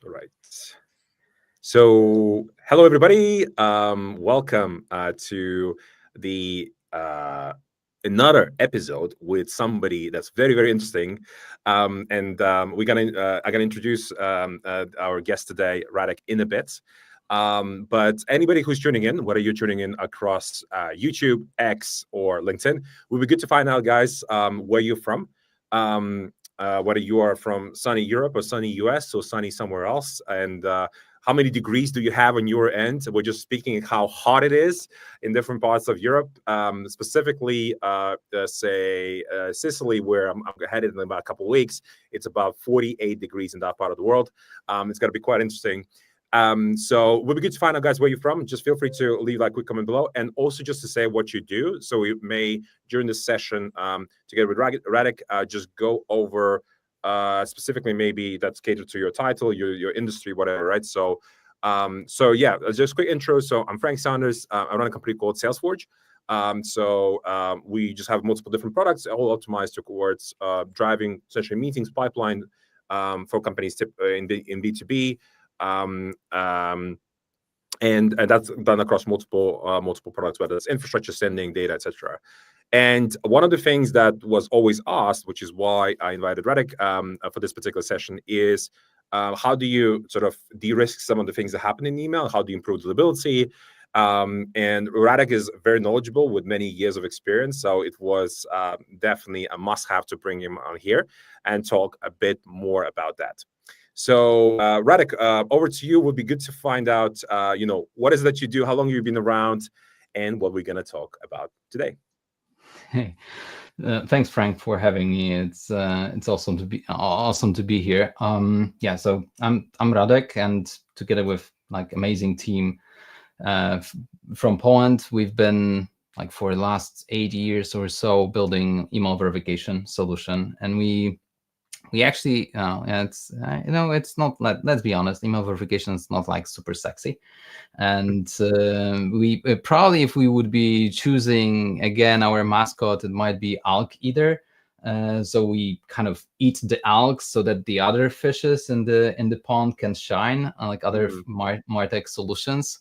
All right. So, hello everybody. Welcome to the another episode with somebody that's very, very interesting. And I'm gonna introduce our guest today, Radek, in a bit. But anybody who's tuning in, whether you're tuning in across YouTube, X, or LinkedIn, would be good to find out, guys, where you're from. Whether you are from sunny Europe or sunny US or sunny somewhere else, and how many degrees do you have on your end? We're just speaking how hot it is in different parts of Europe, specifically, say Sicily, where I'm headed in about a couple of weeks. It's about 48 degrees in that part of the world. It's going to be quite interesting. So it would be good to find out, guys, where you're from. Just feel free to leave a quick comment below, and also just to say what you do. So we may, during this session, together with Radek, just go over specifically maybe that's catered to your title, your industry, whatever, right? So yeah, just a quick intro. So I'm Frank Saunders. I run a company called SalesForge. We just have multiple different products, all optimized towards driving essentially meetings pipeline for companies in B2B. And that's done across multiple products, whether it's infrastructure, sending, data, etc. And one of the things that was always asked, which is why I invited Radek for this particular session, is how do you sort of de-risk some of the things that happen in email? How do you improve deliverability? And Radek is very knowledgeable with many years of experience, so it was definitely a must-have to bring him on here and talk a bit more about that. So, Radek, over to you. Would be good to find out, what is it that you do, how long you've been around, and what we're going to talk about today. Hey, thanks, Frank, for having me. It's awesome to be here. So I'm Radek, and together with amazing team from Poland, we've been for the last 8 years or so building email verification solution, and we actually, it's not. Let's be honest, email verification is not super sexy, and we probably, if we would be choosing again our mascot, it might be alk eater. So we kind of eat the alk so that the other fishes in the pond can shine, like other MarTech solutions.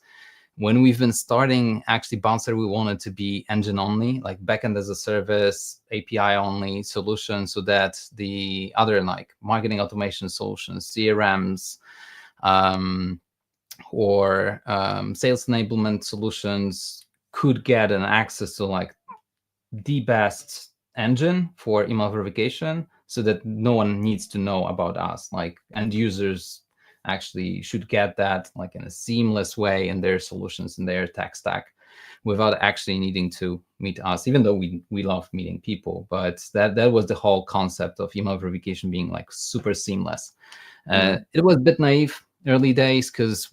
When we've been starting, actually, Bouncer, we wanted to be engine only, like backend as a service, API only solution, so that the other marketing automation solutions, CRMs, or sales enablement solutions could get an access to the best engine for email verification, so that no one needs to know about us. End users actually should get that in a seamless way in their solutions, in their tech stack, without actually needing to meet us, even though we love meeting people. But that was the whole concept of email verification being super seamless. It was a bit naive early days, because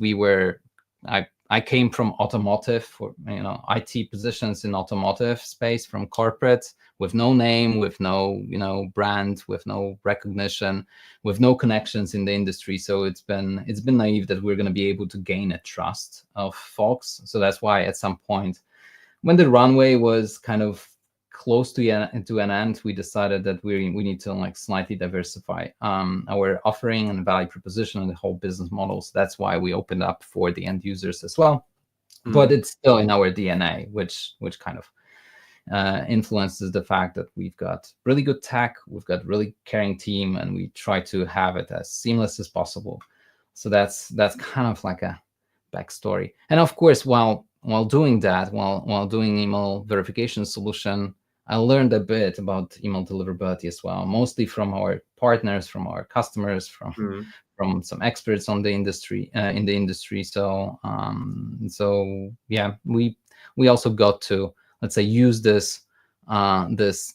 I came from automotive, for IT positions in automotive space, from corporate, with no name, with no brand, with no recognition, with no connections in the industry. So it's been naive that we're going to be able to gain a trust of folks. So that's why at some point, when the runway was kind of close to an end, we decided that we need to slightly diversify our offering and value proposition and the whole business model. So that's why we opened up for the end users as well. But it's still in our DNA, which kind of influences the fact that we've got really good tech, we've got really caring team, and we try to have it as seamless as possible. So that's kind of like a backstory. And of course, while doing that, while doing email verification solution, I learned a bit about email deliverability as well, mostly from our partners, from our customers, from some experts on the industry, in the industry. So yeah, we also got to, let's say, use this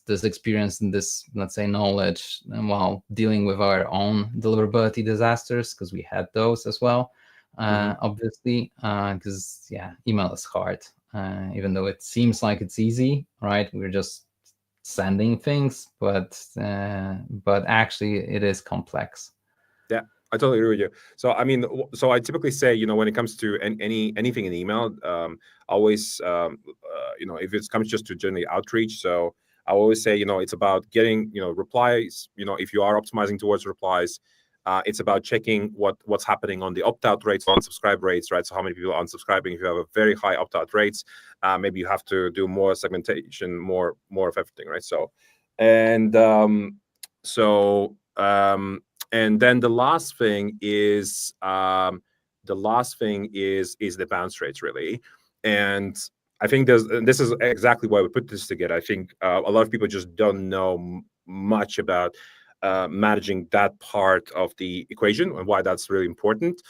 experience and this, let's say, knowledge while dealing with our own deliverability disasters, because we had those as well. Obviously, because email is hard, even though it seems like it's easy, right? We're just sending things, but actually it is complex. Yeah, I totally agree with you. So I mean, so I typically say, when it comes to anything in email, always, if it comes just to generally outreach, so I always say, it's about getting, replies. If you are optimizing towards replies, It's about checking what's happening on the opt-out rates, unsubscribe rates, right? So how many people are unsubscribing? If you have a very high opt-out rates, maybe you have to do more segmentation, more of everything, right? So, and and then the last thing is the bounce rates, really. And I think this is exactly why we put this together. I think a lot of people just don't know much about managing that part of the equation and why that's really important.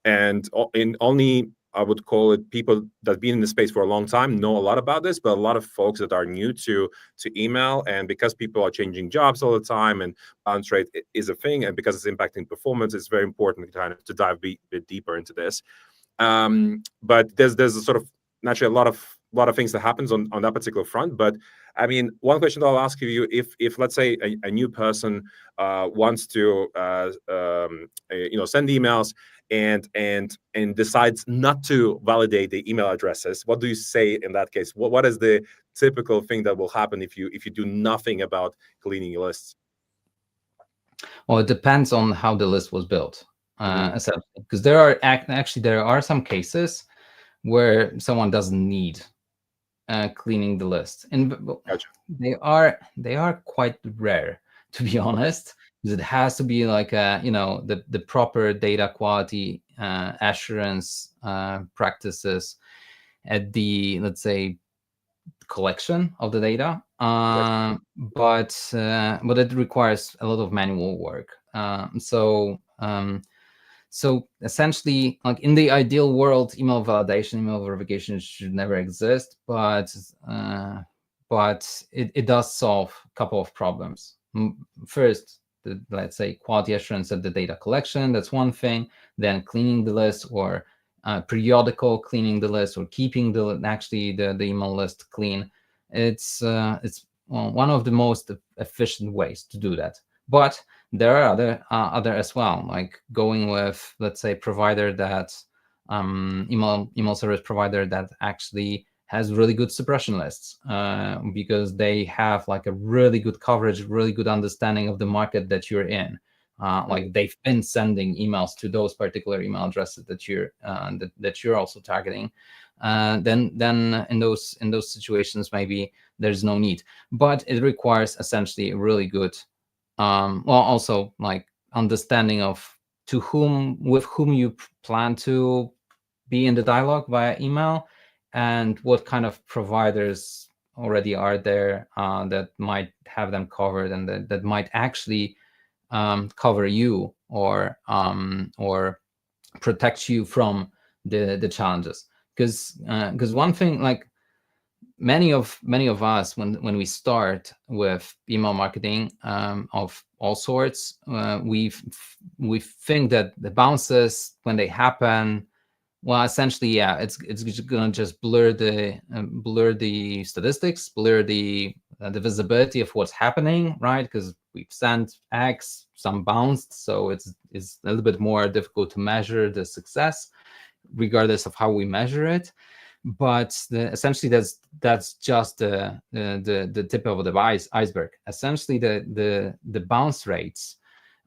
And in only, I would call it, people that have been in the space for a long time know a lot about this, but a lot of folks that are new to email, and because people are changing jobs all the time and bounce rate is a thing, and because it's impacting performance, it's very important kind of to dive a bit deeper into this. But there's a sort of naturally a lot of things that happens on that particular front. But I mean, one question that I'll ask you, if let's say a new person wants to send emails and decides not to validate the email addresses, what do you say in that case? What is the typical thing that will happen if you do nothing about cleaning your lists? Well, it depends on how the list was built, essentially, because there are some cases where someone doesn't need cleaning the list, and Gotcha. they are quite rare, to be honest, because it has to be like the proper data quality assurance practices at the, let's say, collection of the data, but it requires a lot of manual work. So essentially, like in the ideal world, email validation, email verification should never exist, but it does solve a couple of problems. First, let's say quality assurance of the data collection, that's one thing. Then cleaning the list, or periodical cleaning the list, or keeping the email list clean. It's one of the most efficient ways to do that. But there are other as well, like going with, let's say, provider that email service provider that actually has really good suppression lists, because they have like a really good coverage, really good understanding of the market that you're in. Like they've been sending emails to those particular email addresses that you're also targeting. Then in those situations, maybe there's no need, but it requires essentially a really good also like understanding of with whom you plan to be in the dialogue via email, and what kind of providers already are there that might have them covered, and that might actually cover you or protect you from the challenges. Because one thing, like many of us, when we start with email marketing of all sorts, we think that the bounces, when they happen, well, essentially, yeah, it's gonna just blur the statistics, blur the visibility of what's happening, right? Because we've sent X, some bounced, so it's a little bit more difficult to measure the success, regardless of how we measure it. But essentially, that's just the tip of the iceberg. Essentially, the bounce rates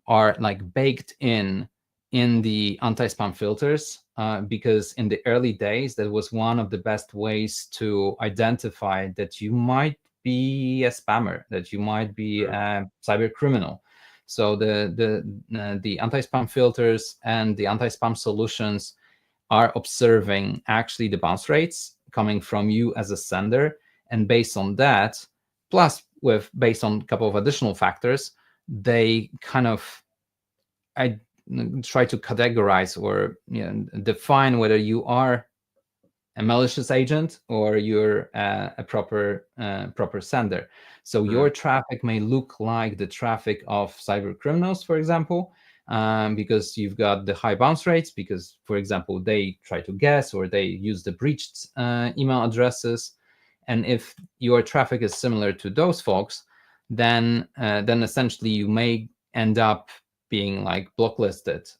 are like baked in the anti-spam filters, because in the early days, that was one of the best ways to identify that you might be a spammer, that you might be a cyber criminal. So the anti-spam filters and the anti-spam solutions are observing actually the bounce rates coming from you as a sender, and based on that, plus based on a couple of additional factors, they kind of try to categorize or define whether you are a malicious agent or you're a proper sender. So your traffic may look like the traffic of cyber criminals, for example, because you've got the high bounce rates, because, for example, they try to guess or they use the breached email addresses. And if your traffic is similar to those folks, then essentially you may end up being like blocklisted,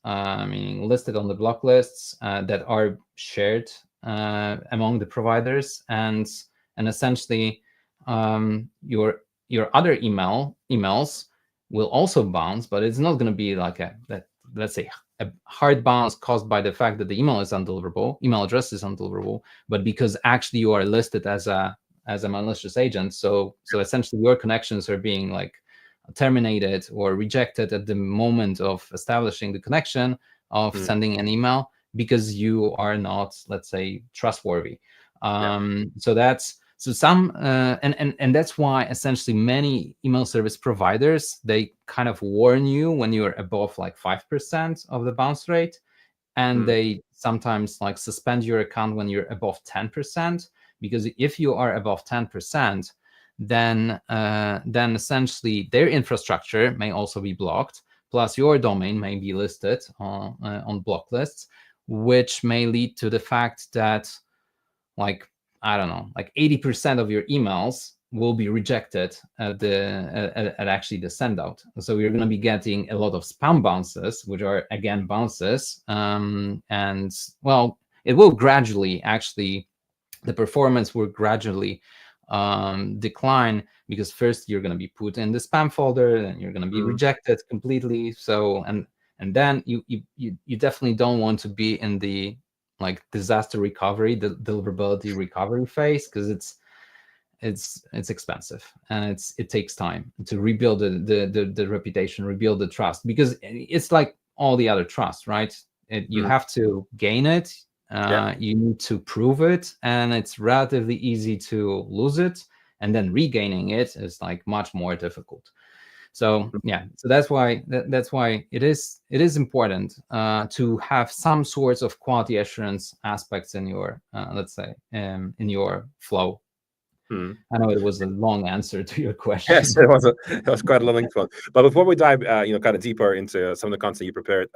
meaning listed on the block lists that are shared among the providers, and essentially your other emails will also bounce, but it's not going to be like that let's say, a hard bounce caused by the fact that the email is undeliverable, email address is undeliverable, but because actually you are listed as a malicious agent. So essentially your connections are being like terminated or rejected at the moment of establishing the connection of sending an email, because you are not, let's say, trustworthy. So that's and that's why essentially many email service providers, they kind of warn you when you're above like 5% of the bounce rate, and they sometimes like suspend your account when you're above 10%, because if you are above 10%, then essentially their infrastructure may also be blocked, plus your domain may be listed on block lists, which may lead to the fact that, like, I don't know, like 80% of your emails will be rejected at actually the send out. So you're going to be getting a lot of spam bounces, which are again bounces, and well, it will gradually, actually, the performance will gradually decline, because first you're going to be put in the spam folder, then you're going to be rejected completely. So and then you definitely don't want to be in the like disaster recovery, the deliverability recovery phase, because it's expensive, and it takes time to rebuild the reputation, rebuild the trust, because it's like all the other trust, right? You have to gain it, you need to prove it, and it's relatively easy to lose it, and then regaining it is like much more difficult. So yeah, so that's why it is important to have some sorts of quality assurance aspects in your let's say in your flow. I know it was a long answer to your question. Yes, it was quite a long one. But before we dive, kind of deeper into some of the content you prepared,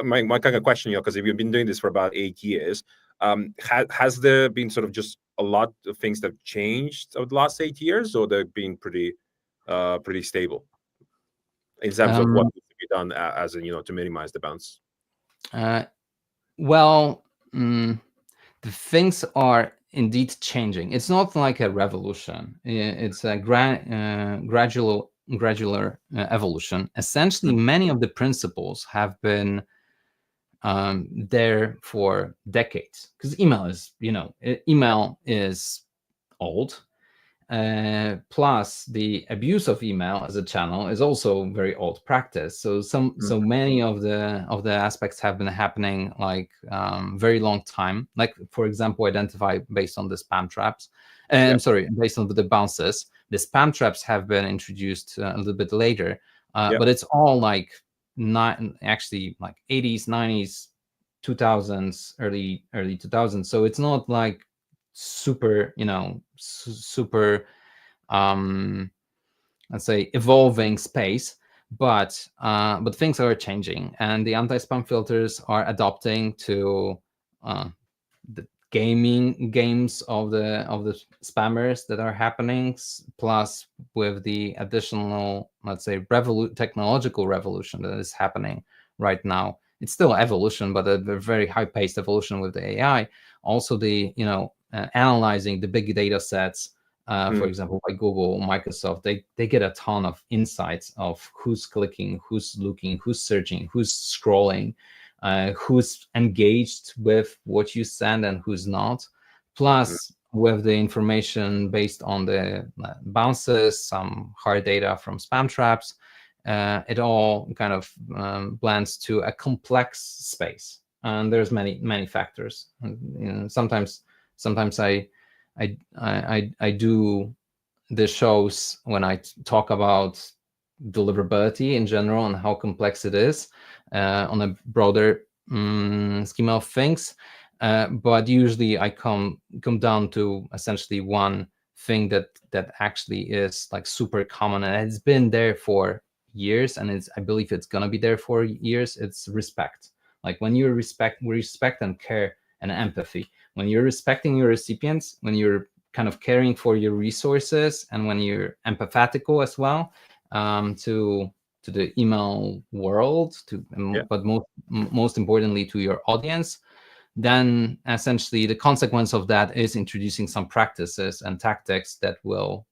my kind of question, because if you've been doing this for about 8 years, has there been sort of just a lot of things that have changed over the last 8 years, or they've been pretty stable in terms of what needs to be done as to minimize the bounce? Well, the things are indeed changing. It's not like a revolution. It's a gradual evolution. Essentially, many of the principles have been there for decades, because email is old. Plus, the abuse of email as a channel is also very old practice. So so many of the aspects have been happening like very long time. Like, for example, identify based on the spam traps. I'm sorry, based on the bounces. The spam traps have been introduced a little bit later, but it's all like not actually like 80s, 90s, 2000s, early 2000s. So it's not like super super let's say evolving space, but things are changing, and the anti-spam filters are adopting to the games of the spammers that are happening, plus with the additional, let's say, technological revolution that is happening right now. It's still evolution, but a very high-paced evolution with the AI. Also, the analyzing the big data sets, for example, by Google, Microsoft, they get a ton of insights of who's clicking, who's looking, who's searching, who's scrolling, who's engaged with what you send and who's not. Plus, with the information based on the bounces, some hard data from spam traps, it all kind of blends to a complex space. And there's many factors. Sometimes I do the shows when I talk about deliverability in general and how complex it is on a broader scheme of things. But usually I come down to essentially one thing that actually is like super common, and it's been there for years, and I believe it's gonna be there for years. It's respect. Like when you respect and care and empathy, when you're respecting your recipients, when you're kind of caring for your resources, and when you're empathetical as well to the email world, but most importantly to your audience, then essentially the consequence of that is introducing some practices and tactics that will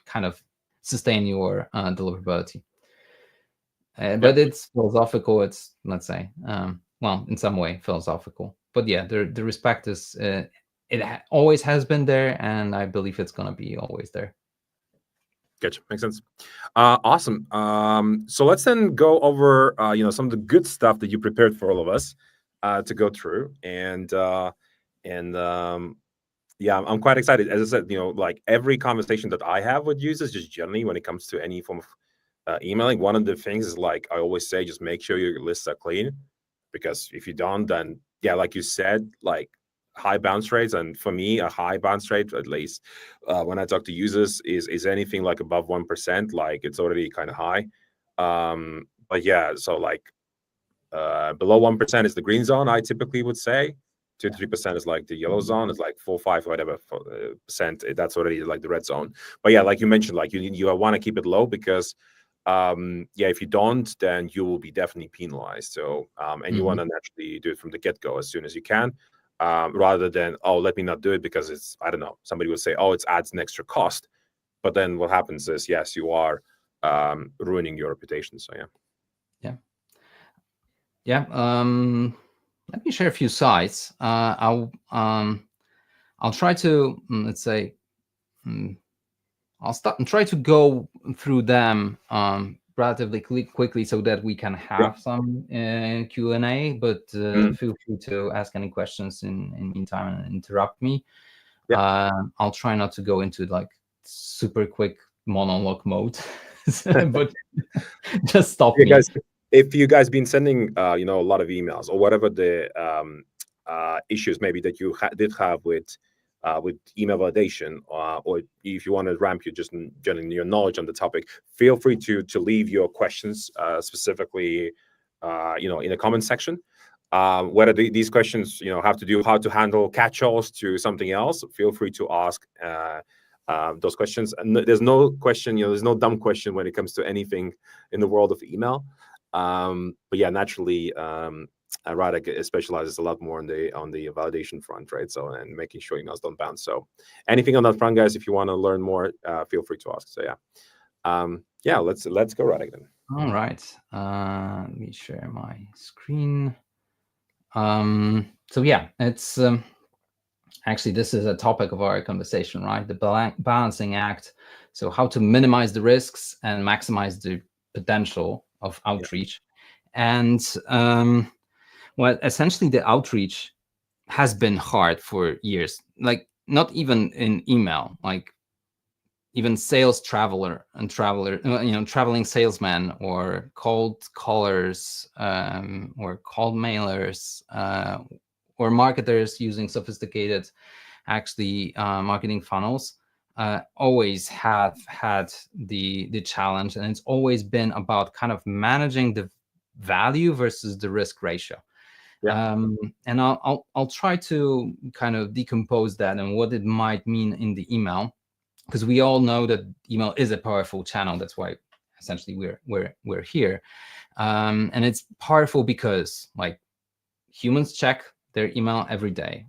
kind of sustain your deliverability. But it's philosophical. It's, let's say, well, in some way philosophical. But yeah, the respect is always has been there, and I believe it's gonna be always there. Gotcha. Makes sense. Awesome. So let's then go over some of the good stuff that you prepared for all of us to go through, and yeah, I'm quite excited. As I said, like every conversation that I have with users, just generally when it comes to any form of emailing, one of the things is, like I always say, just make sure your lists are clean, because if you don't, then yeah, like you said, like high bounce rates, and for me, a high bounce rate, at least when I talk to users, is anything like above 1%, like it's already kind of high. But yeah, so like below 1% is the green zone, I typically would say. 2 to 3% is like the yellow zone. It's like 4, 5, whatever percent. That's already like the red zone. But yeah, like you mentioned, like you want to keep it low, because yeah, if you don't, then you will be definitely penalized. So and you want to naturally do it from the get-go as soon as you can, rather than, oh, let me not do it because it's, I don't know, somebody will say, oh, it adds an extra cost. But then what happens is, yes, you are ruining your reputation. So yeah. Let me share a few sites. I'll try to, let's say, I'll start and try to go through them relatively quickly, so that we can have some Q&A. But feel free to ask any questions in meantime and interrupt me. I'll try not to go into like super quick monologue mode, but just stop me. Guys, if you guys been sending a lot of emails, or whatever the issues maybe that you did have with email validation, or if you want to ramp your your knowledge on the topic, feel free to leave your questions specifically in the comment section. Whether these questions have to do how to handle catch-alls to something else, feel free to ask those questions. And there's no question, there's no dumb question when it comes to anything in the world of email. But yeah, naturally, Radek specializes a lot more on the validation front, right? So, and making sure emails don't bounce. So anything on that front, guys, if you want to learn more, feel free to ask. So yeah, let's go, Radek, then. All right, let me share my screen. So yeah, it's actually, this is a topic of our conversation, right? The balancing act. So how to minimize the risks and maximize the potential of outreach. And well, essentially the outreach has been hard for years, like not even in email, like even traveling salesmen, or cold callers, or cold mailers, or marketers using sophisticated marketing funnels, always have had the challenge, and it's always been about kind of managing the value versus the risk ratio. And I'll try to kind of decompose that and what it might mean in the email, because we all know that email is a powerful channel. That's why essentially we're here, and it's powerful because, like, humans check their email every day.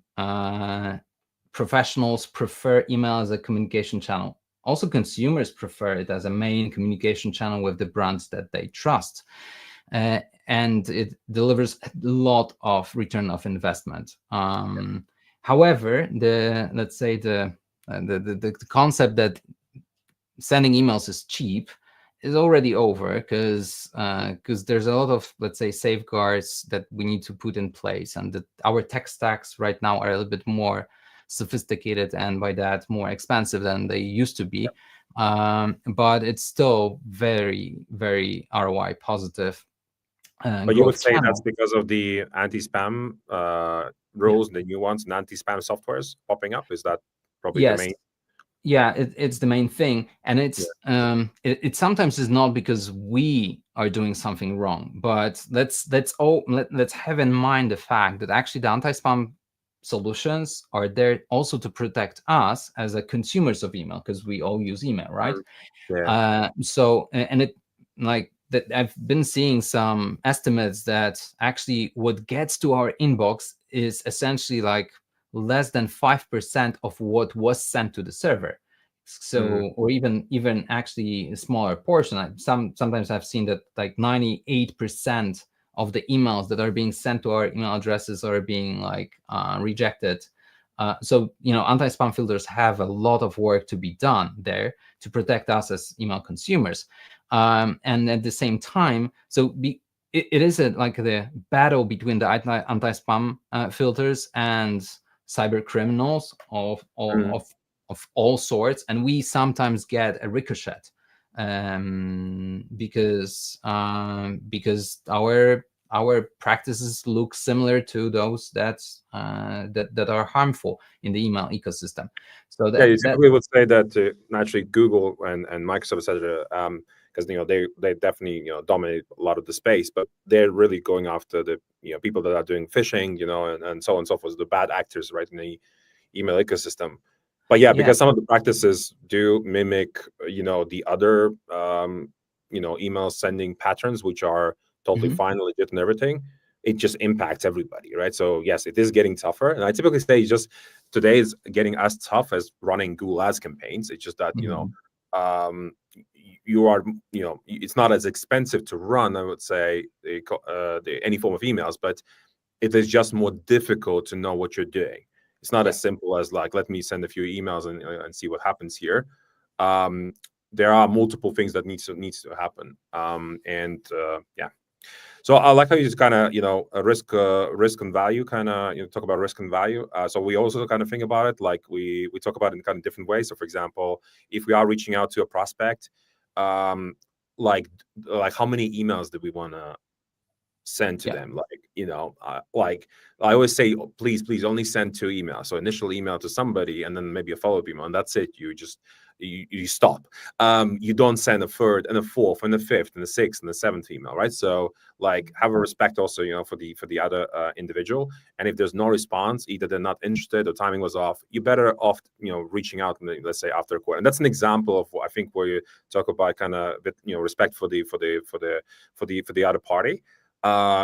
Professionals prefer email as a communication channel. Also, consumers prefer it as a main communication channel with the brands that they trust. And it delivers a lot of return of investment. However, let's say the concept that sending emails is cheap is already over, because there's a lot of, let's say, safeguards that we need to put in place, and that our tech stacks right now are a little bit more sophisticated, and by that more expensive than they used to be. But it's still very, very ROI positive. But you would say that's because of the anti-spam rules, the new ones, and anti-spam softwares popping up? Is that probably the main? Yeah, it's the main thing, and it's it sometimes is not because we are doing something wrong, but let's have in mind the fact that actually the anti-spam solutions are there also to protect us as a consumers of email, because we all use email, right? So, and it, like, that I've been seeing some estimates that actually what gets to our inbox is essentially like less than 5% of what was sent to the server. So, or even actually a smaller portion. Sometimes I've seen that like 98% of the emails that are being sent to our email addresses are being like rejected. So anti-spam filters have a lot of work to be done there to protect us as email consumers. And at the same time, it is like the battle between the anti-spam filters and cyber criminals of all sorts, and we sometimes get a ricochet because our practices look similar to those that are harmful in the email ecosystem. So you typically would say that naturally Google and Microsoft, etc., because they definitely dominate a lot of the space, but they're really going after the people that are doing phishing, and so on and so forth, the bad actors right in the email ecosystem. But because some of the practices do mimic the other email sending patterns, which are totally fine, legit, and everything, it just impacts everybody, right? So yes, it is getting tougher, and I typically say just today is getting as tough as running Google Ads campaigns. It's just that you are it's not as expensive to run, I would say, any form of emails, but it is just more difficult to know what you're doing. It's not as simple as like, let me send a few emails and see what happens here. There are multiple things that needs to happen. So I like how you just kind of risk and value, kind of talk about risk and value. So we also kind of think about it like we talk about it in kind of different ways. So for example, if we are reaching out to a prospect, like how many emails do we want to send to them? Like I always say, please only send 2 emails. So initial email to somebody and then maybe a follow-up email, and that's it. You stop. You don't send a third and a fourth and a fifth and a sixth and a seventh email, right? So like have a respect also for the other individual. And if there's no response, either they're not interested or timing was off, you're better off reaching out, let's say after a quarter. And that's an example of I think where you talk about kind of respect for the other party.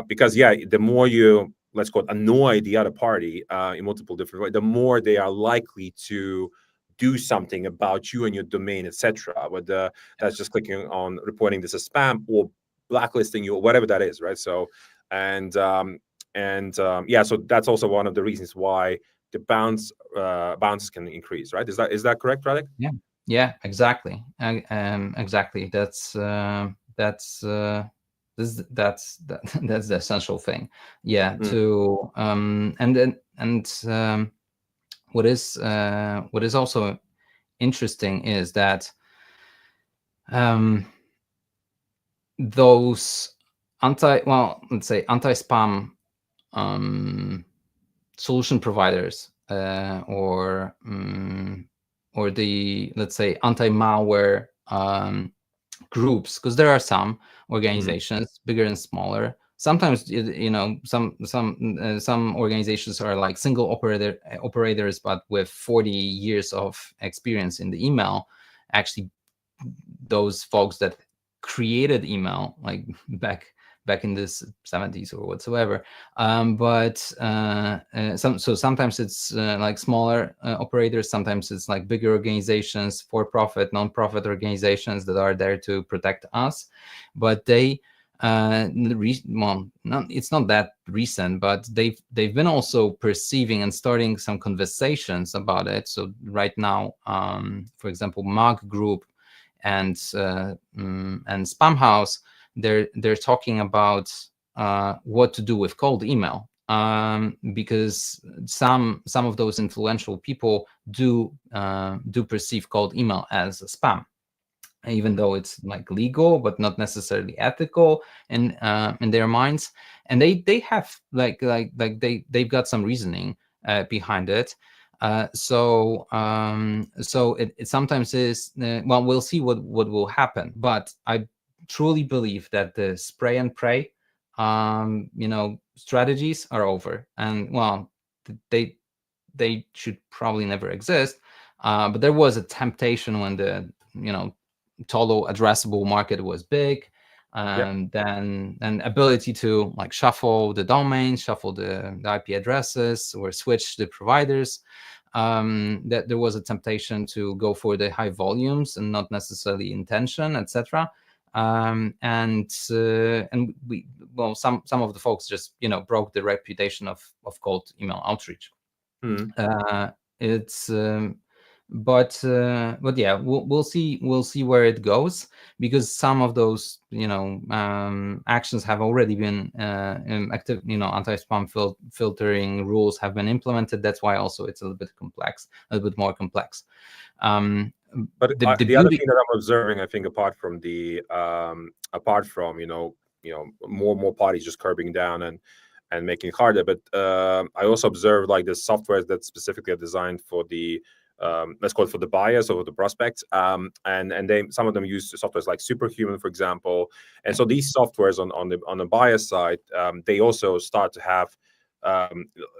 Because the more you, let's call it, annoy the other party in multiple different ways, the more they are likely to do something about you and your domain, etc. Whether that's just clicking on reporting this as spam or blacklisting you or whatever that is, right? So so that's also one of the reasons why the bounces can increase, right? Is that correct, Radek? Yeah, exactly. Exactly. That's the essential thing. What is also interesting is that those anti-spam solution providers or the, let's say, anti-malware groups, because there are some organizations, bigger and smaller. Sometimes some organizations are like single operators, but with 40 years of experience in the email. Actually, those folks that created email like back in the 70s or whatsoever. Sometimes it's like smaller operators, sometimes it's like bigger organizations, for-profit, non-profit organizations that are there to protect us. But they it's not that recent, but they've been also perceiving and starting some conversations about it. So right now, for example, Mug Group and Spamhaus, they're talking about what to do with cold email, because some of those influential people do perceive cold email as a spam, even though it's like legal but not necessarily ethical in their minds. And they have they've got some reasoning behind it. So it sometimes is we'll see what will happen, but I truly believe that the spray and pray strategies are over, and they should probably never exist. But there was a temptation when the total addressable market was big, and then ability to like shuffle the domains, shuffle the IP addresses, or switch the providers. that there was a temptation to go for the high volumes and not necessarily intention, etc. And we, well, some of the folks just broke the reputation of cold email outreach. It's but yeah, we'll see where it goes, because some of those actions have already been active. Anti-spam filtering rules have been implemented. That's why also it's a little bit more complex. But the other thing that I'm observing, I think, apart from more parties just curbing down and making it harder, but I also observed like the softwares that specifically are designed for the let's call it for the buyers or the prospects, and some of them use softwares like Superhuman, for example. And so these softwares on the buyer side, they also start to have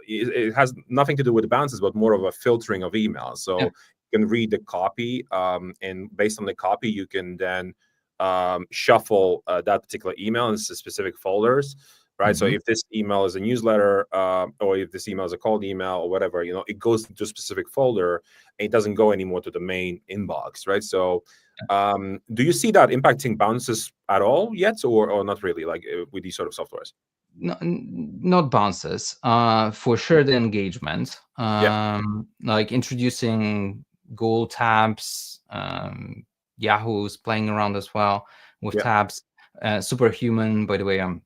it has nothing to do with the bounces, but more of a filtering of emails. So you can read the copy, and based on the copy, you can then shuffle that particular email into specific folders. Right. So if this email is a newsletter, or if this email is a cold email or whatever, it goes into a specific folder and it doesn't go anymore to the main inbox. Right. So do you see that impacting bounces at all yet, or not really, like with these sort of softwares? No, not bounces. For sure, the engagement. Like introducing Google tabs, Yahoo's playing around as well with tabs. Superhuman, by the way, I'm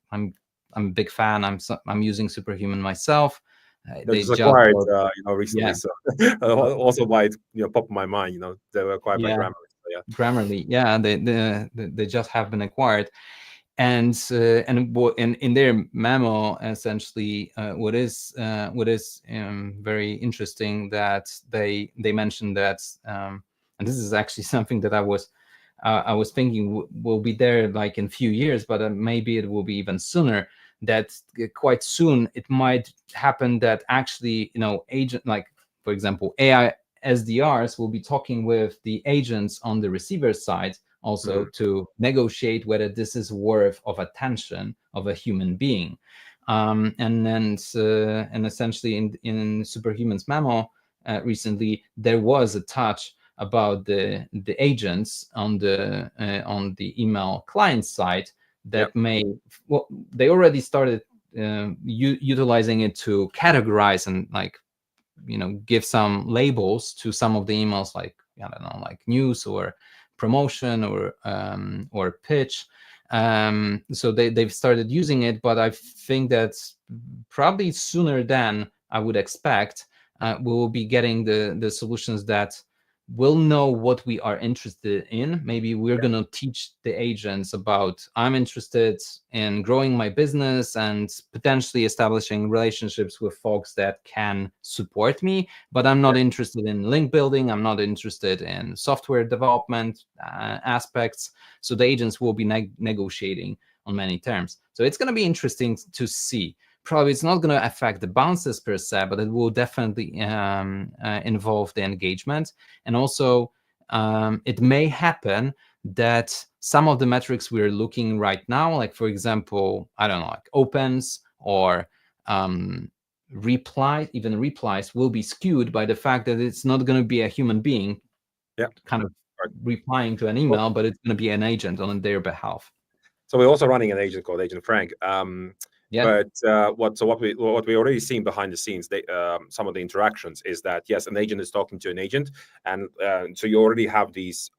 a big fan. I'm using Superhuman myself. They just acquired, recently. So also why it popped in my mind. They were acquired by Grammarly. So Grammarly, they just have been acquired, and in their memo, essentially, what is very interesting that they mentioned that, and this is actually something that I was thinking will be there like in a few years, but maybe it will be even sooner. That quite soon it might happen that actually, agent, like for example, AI SDRs will be talking with the agents on the receiver side also to negotiate whether this is worth of attention of a human being. And essentially in Superhuman's memo recently, there was a touch about the agents on the email client side that they already started utilizing it to categorize and give some labels to some of the emails, like I don't know, like news or promotion or pitch. So they've started using it, but I think that probably sooner than I would expect, we will be getting the solutions that will know what we are interested in. Maybe we're going to teach the agents about, I'm interested in growing my business and potentially establishing relationships with folks that can support me, but I'm not interested in link building. I'm not interested in software development aspects. So the agents will be negotiating on many terms. So it's going to be interesting to see. Probably it's not going to affect the bounces per se, but it will definitely involve the engagement. And also, it may happen that some of the metrics we're looking right now, like for example, I don't know, like opens or replies will be skewed by the fact that it's not going to be a human being kind of replying to an email, but it's going to be an agent on their behalf. So we're also running an agent called Agent Frank. But what we already seen behind the scenes, some of the interactions is that yes, an agent is talking to an agent, and so you already have these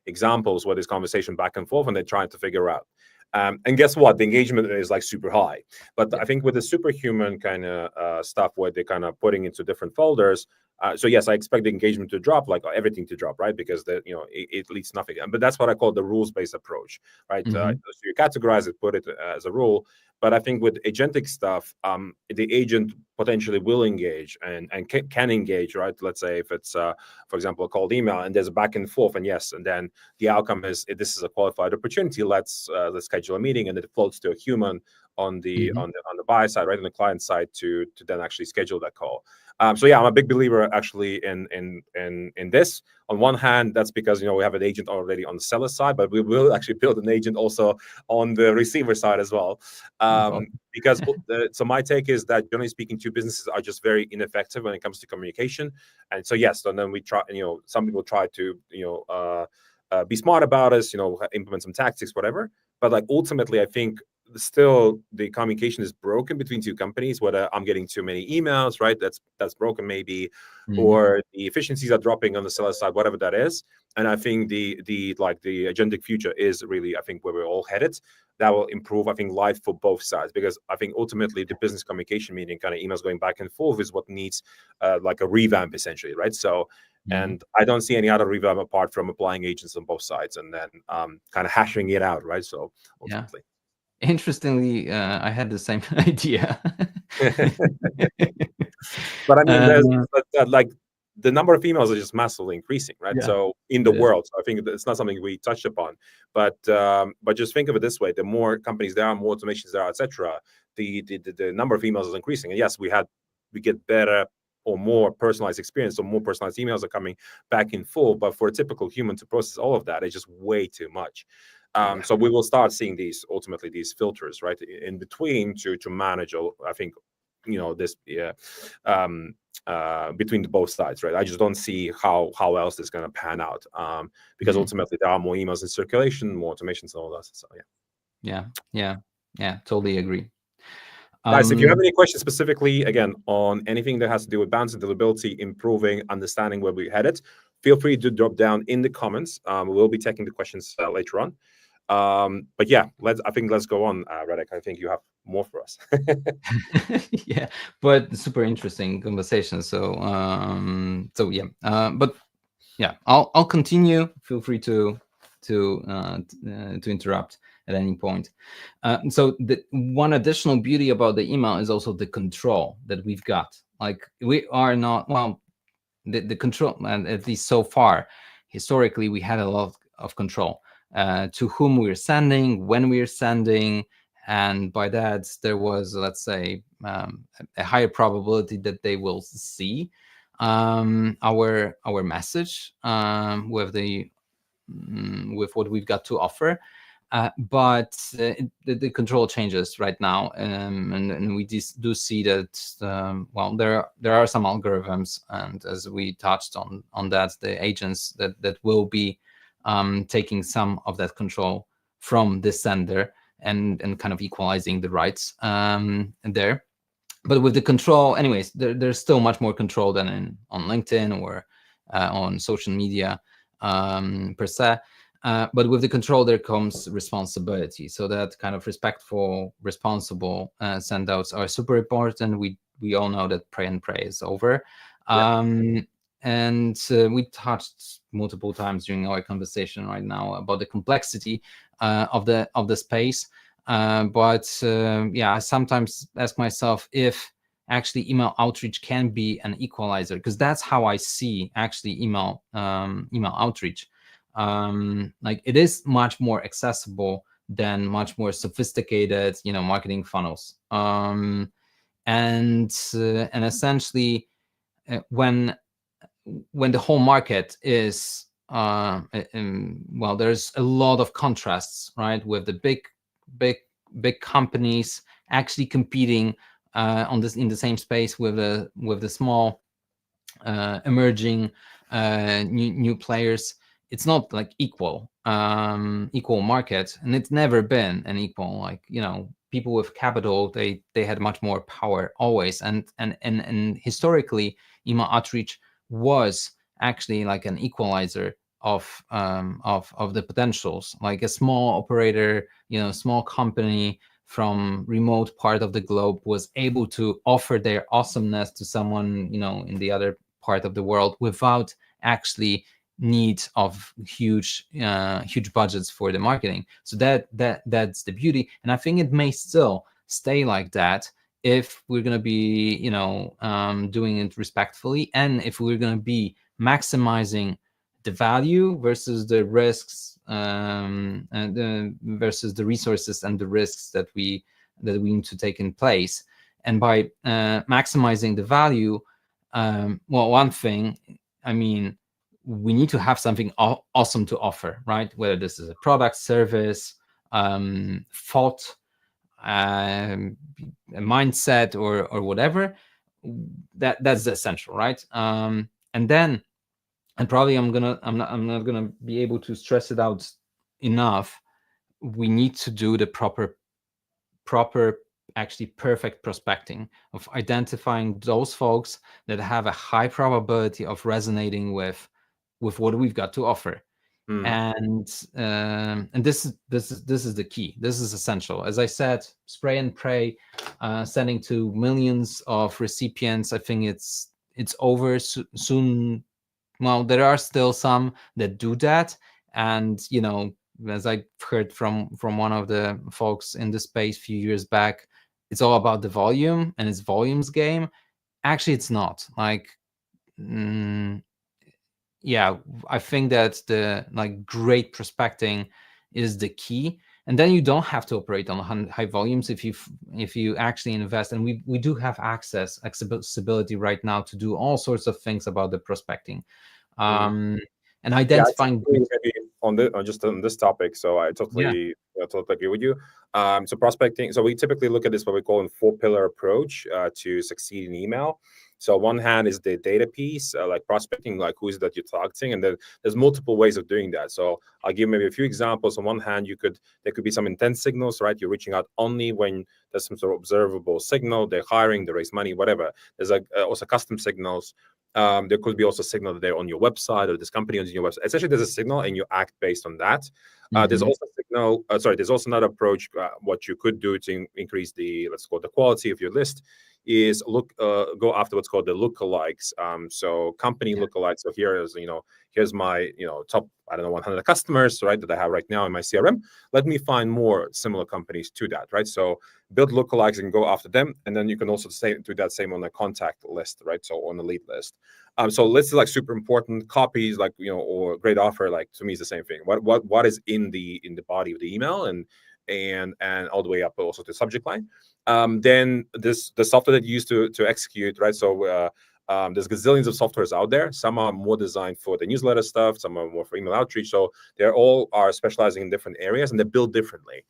examples where there's conversation back and forth, and they're trying to figure out. And guess what? The engagement is like super high. But I think with the Superhuman kind of stuff where they're kind of putting into different folders. So yes, I expect the engagement to drop, like everything to drop, right? Because it leads nothing. But that's what I call the rules-based approach, right? So you categorize it, put it as a rule. But I think with agentic stuff, the agent potentially will engage and can engage, right? Let's say if it's, for example, a cold email and there's a back and forth, and yes, and then the outcome is this is a qualified opportunity. Let's schedule a meeting, and it floats to a human on the buy side, right, on the client side, to then actually schedule that call. So yeah, I'm a big believer actually in this. On one hand, that's because we have an agent already on the seller side, but we will actually build an agent also on the receiver side as well. Because so my take is that generally speaking, two businesses are just very ineffective when it comes to communication. And so yes, and then we try, some people try to be smart about us, implement some tactics, whatever. But like ultimately, I think still the communication is broken between two companies, whether I'm getting too many emails, right? That's broken maybe, or the efficiencies are dropping on the seller side, whatever that is. And I think the agentic future is really, I think, where we're all headed. That will improve, I think, life for both sides, because I think ultimately the business communication, meaning kind of emails going back and forth, is what needs like a revamp essentially, right? So and I don't see any other revamp apart from applying agents on both sides and then kind of hashing it out, right? So ultimately. Interestingly, I had the same idea. But I mean, there's like the number of emails are just massively increasing, right? Yeah. So in the world, so I think it's not something we touched upon, but just think of it this way: the more companies there are, more automations there are, etc., the number of emails is increasing. And yes, we get better or more personalized experience, so more personalized emails are coming back in full. But for a typical human to process all of that, it's just way too much. So we will start seeing these filters, right, in between to manage, I think, this between both sides, right? I just don't see how else this is going to pan out, because ultimately there are more emails in circulation, more automations and all that. So yeah, totally agree. Guys, if you have any questions specifically, again, on anything that has to do with bounce and deliverability, improving, understanding where we're headed, feel free to drop down in the comments. We'll be taking the questions later on. But yeah, let's go on, Radek. I think you have more for us. Yeah, but super interesting conversation. So yeah, but yeah, I'll continue. Feel free to interrupt at any point. So the one additional beauty about the email is also the control that we've got. Like we are not, well, the control, and at least so far, historically, we had a lot of control to whom we're sending, when we're sending, and by that there was, let's say, a higher probability that they will see our message with what we've got to offer. But the control changes right now, and we do see that well, there are some algorithms, and as we touched on that, the agents that will be taking some of that control from the sender and kind of equalizing the rights there. But with the control, anyways, there's still much more control than on LinkedIn or on social media per se. But with the control, there comes responsibility. So that kind of respectful, responsible sendouts are super important. We all know that pray and pray is over. And we touched multiple times during our conversation right now about the complexity of the space. But yeah, I sometimes ask myself if actually email outreach can be an equalizer, because that's how I see actually email outreach. Like it is much more accessible than much more sophisticated, marketing funnels. And essentially, when the whole market is well, there's a lot of contrasts, right, with the big companies actually competing in the same space with the small emerging new players. It's not like equal market, and it's never been an equal, like, people with capital, they had much more power always, and historically email outreach was actually like an equalizer of the potentials. Like a small operator, small company from remote part of the globe was able to offer their awesomeness to someone in the other part of the world without actually need of huge budgets for the marketing. So that's the beauty, and I think it may still stay like that if we're going to be doing it respectfully, and if we're going to be maximizing the value versus the risks, and versus the resources and the risks that we that we need to take in place. And by maximizing the value, well, one thing, I mean, we need to have something awesome to offer, right? Whether this is a product, service, thought, a mindset, or whatever. That's essential, right? And then, and probably I'm not gonna be able to stress it out enough. We need to do the proper, actually perfect prospecting, of identifying those folks that have a high probability of resonating with what we've got to offer. And this is the key. This is essential. As I said, spray and pray, sending to millions of recipients. I think it's over soon. Well, there are still some that do that, and as I heard from one of the folks in the space a few years back, it's all about the volume, and it's volumes game. Actually, it's not. Like, yeah, I think that the great prospecting is the key, and then you don't have to operate on high volumes if you actually invest. And we do have accessibility right now to do all sorts of things about the prospecting, and identifying. Yeah, maybe on this topic. So I totally agree with you. So prospecting. So we typically look at this what we call a 4-pillar approach to succeed in email. So on one hand is the data piece, like prospecting, like who is it that you're targeting, and then there's multiple ways of doing that. So I'll give maybe a few examples. On one hand, there could be some intent signals, right? You're reaching out only when there's some sort of observable signal. They're hiring, they raise money, whatever. There's also custom signals. There could be also a signal that they're on your website, or this company on your website. Essentially, there's a signal, and you act based on that. There's also a signal. There's also another approach. What you could do to increase the, let's call it, the quality of your list, is go after what's called the lookalikes. So company lookalikes. So here's my top 100 customers, right, that I have right now in my CRM. Let me find more similar companies to that, right? So build lookalikes and go after them, and then you can also do that same on the contact list, right? So on the lead list. So lists is like super important. Copies, like or great offer, like to me is the same thing. What is in the body of the email, and all the way up also to subject line. Then the software that you use to execute, right? So there's gazillions of softwares out there. Some are more designed for the newsletter stuff. Some are more for email outreach. So they're all specializing in different areas, and they're built differently.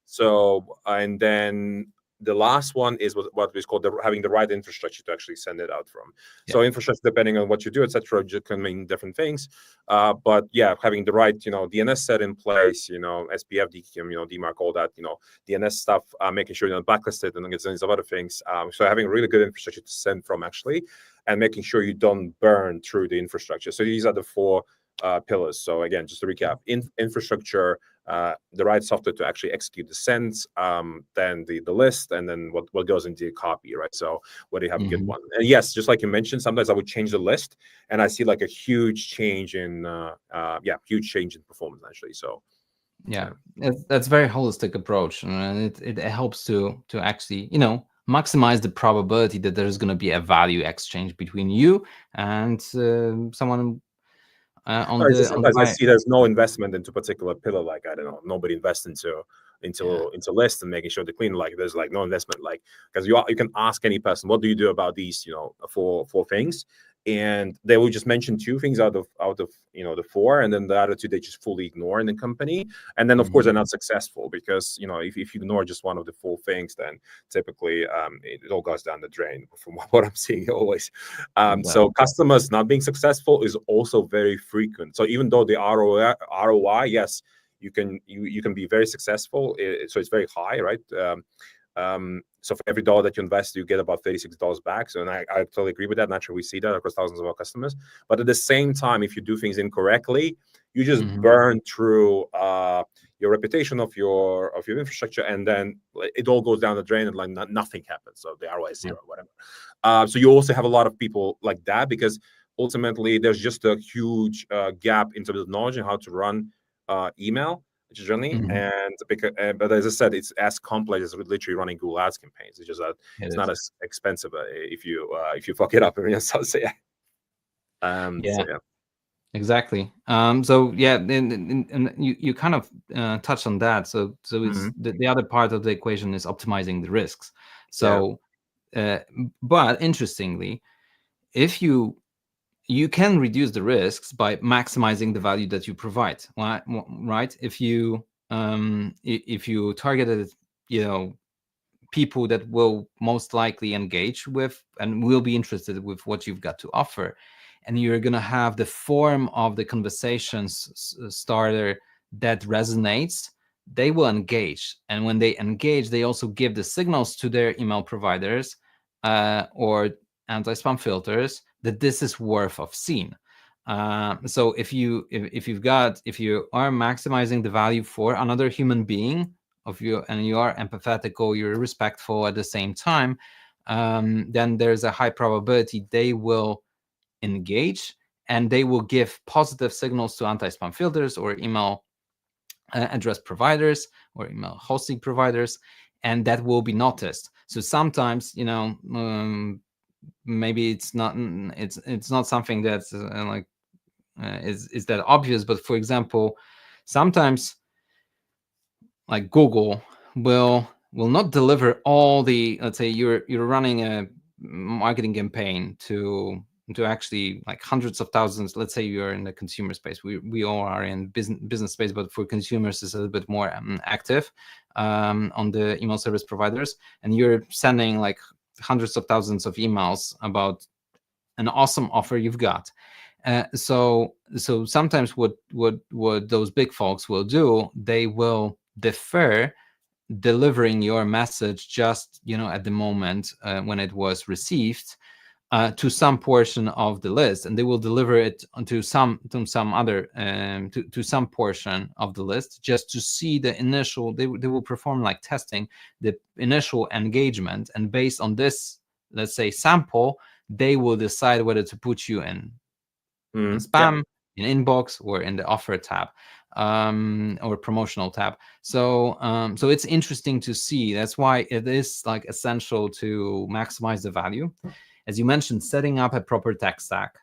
So, and then the last one is what is called having the right infrastructure to actually send it out from. So infrastructure, depending on what you do, etc., can mean different things. But yeah, having the right, DNS set in place, SPF, DKIM, DMARC, all that, DNS stuff, making sure you're not blacklisted, and gazillions of other things. So having a really good infrastructure to send from, actually, and making sure you don't burn through the infrastructure. So these are the 4 pillars. So again, just to recap: infrastructure, the right software to actually execute the sends, then the list, and then what goes into the copy, right? So whether you have a good one. And yes, just like you mentioned, sometimes I would change the list, and I see like a huge change in performance, actually. So that's very holistic approach, and it helps to actually maximize the probability that there's going to be a value exchange between you and someone. Sometimes I see there's no investment into particular pillar. Like, I don't know, nobody invests into list and making sure they're clean. Like, there's like no investment, like, because you can ask any person, what do you do about these four things, and they will just mention 2 things out of the 4, and then the other 2 they just fully ignore in the company. And then of course they're not successful, because if you ignore just one of the 4 things, then typically it all goes down the drain, from what I'm seeing always. So customers not being successful is also very frequent. So even though the ROI, yes, you can be very successful, so it's very high, right? So for every dollar that you invest, you get about $36 back. So, and I totally agree with that. Naturally, we see that across thousands of our customers. But at the same time, if you do things incorrectly, you just burn through your reputation of your infrastructure, and then it all goes down the drain, and like nothing happens. So the ROI is 0, whatever. So you also have a lot of people like that, because ultimately there's just a huge gap in terms of knowledge and how to run email journey. And because, but as I said, it's as complex as literally running Google Ads campaigns. It's just that it's not as expensive if you fuck it up. So Exactly. So yeah, and you kind of touched on that. So it's the other part of the equation is optimizing the risks. So, but interestingly, if you can reduce the risks by maximizing the value that you provide, right? If you targeted, people that will most likely engage with and will be interested with what you've got to offer, and you're going to have the form of the conversations starter that resonates, they will engage. And when they engage, they also give the signals to their email providers or anti-spam filters that this is worth of seen. So if you are maximizing the value for another human being of you, and you are empathetic or you're respectful at the same time, then there's a high probability they will engage, and they will give positive signals to anti-spam filters or email address providers or email hosting providers, and that will be noticed. So sometimes, maybe it's not something that's is that obvious, but for example, sometimes like Google will not deliver all the, let's say you're running a marketing campaign to actually like hundreds of thousands. Let's say you're in the consumer space. We all are in business space, but for consumers it's a little bit more active on the email service providers, and you're sending like hundreds of thousands of emails about an awesome offer you've got. So sometimes what those big folks will do, they will defer delivering your message just at the moment when it was received to some portion of the list, and they will deliver it to some other to some portion of the list just to see the initial. They will perform like testing the initial engagement, and based on this, let's say, sample, they will decide whether to put you in spam, in inbox, or in the offer tab or promotional tab. So so it's interesting to see. That's why it is like essential to maximize the value. As you mentioned, setting up a proper tech stack.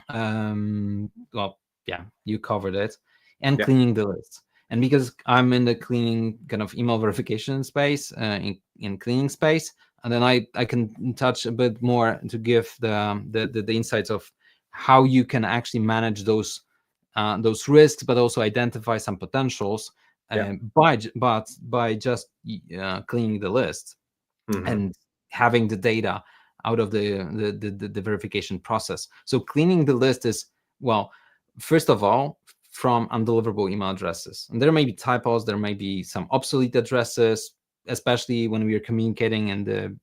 Well, yeah, you covered it. And cleaning the list. And because I'm in the cleaning kind of email verification space, in cleaning space, and then I can touch a bit more to give the insights of how you can actually manage those risks, but also identify some potentials by just cleaning the list and having the data out of the verification process. So cleaning the list is, well, first of all, from undeliverable email addresses. And there may be typos, there may be some obsolete addresses, especially when we are communicating in the